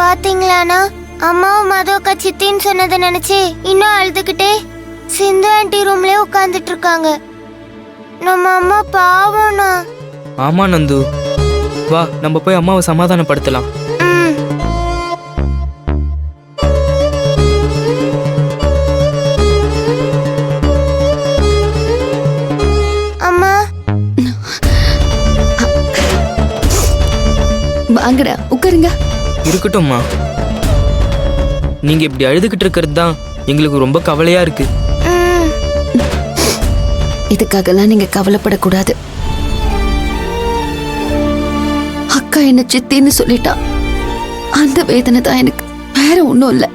பாத்தீங்களாண்ணா, அம்மாவும் மதுக்கா சித்தின்னு சொன்னதை நினைச்சு இன்னும் அழுதுகிட்டே சிந்து ஆண்டி ரூம்லயே உட்கார்ந்துட்டு இருக்காங்க. நம்ம அம்மா பாவம்ண்ணா. ஆமா நந்து, வா நம்ம போய் அம்மாவை சமாதானப்படுத்தலாம். அம்மா வாங்கடா உட்காருங்க. இருக்கட்டும்மா, நீங்க இப்படி அழுதுகிட்டு இருக்கிறது தான் எங்களுக்கு ரொம்ப கவலையா இருக்கு. இதுக்காகலாம் நீங்க கவலைப்படக்கூடாது. அக்கா என்ன சித்தின்னு சொல்லிட்டா, அந்த வேதனை தான் எனக்கு, வேற ஒண்ணும் இல்ல.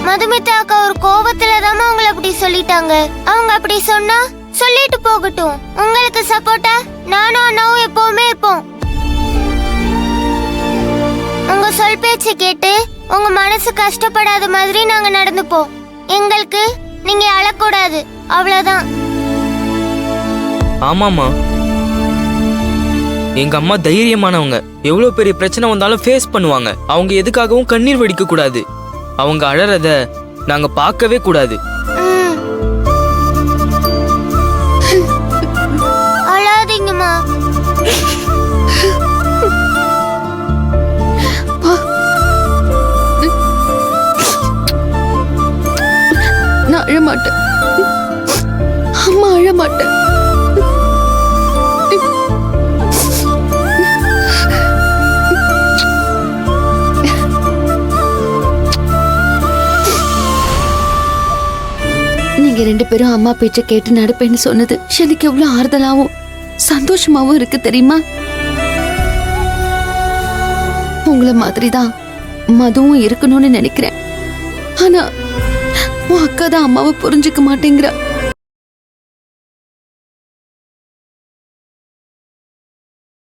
மதுமிதா அக்கா ஒரு கோபத்துலதான் உங்களை அப்படி சொல்லிட்டாங்க. அவங்க அப்படி சொன்னா சொல்லிட்டு போகட்டும். உங்களுக்கு சப்போர்ட்டா நானும் அண்ணாவும் எப்பவுமே இருப்போம். உங்க சொல் பேச்சு கேட்டு உங்க மனசு கஷ்டப்படாத மாதிரி நாங்க நடந்துப்போம். எங்களுக்கு நீங்க அழக்கூடாது, அவ்வளவுதான். ஆமாமா, எங்க அம்மா தைரியமானவங்க. எவ்வளவு பெரிய பிரச்சனை வந்தாலும் ஃபேஸ் பண்ணுவாங்க. அவங்க எதுக்காகவும் கண்ணீர் வடிக்க கூடாது. அவங்க அழறத நாங்க பார்க்கவே கூடாது. அழாதீங்கம்மா. நான் அழமாட்டேன், அம்மா அழமாட்டேன். நீங்க ரெண்டு பேரும் அம்மா பேச்ச கேட்டு நடப்பேன்னு சொன்னது எனக்கு எவ்வளவு ஆறுதலாவும் சந்தோஷமாவும் இருக்கு தெரியுமா? உங்களை மாதிரிதான் மதுவும் இருக்கணும்னு நினைக்கிறேன். ஆனா உன் அக்கா தான் அம்மாவை புரிஞ்சுக்க மாட்டேங்கிறா.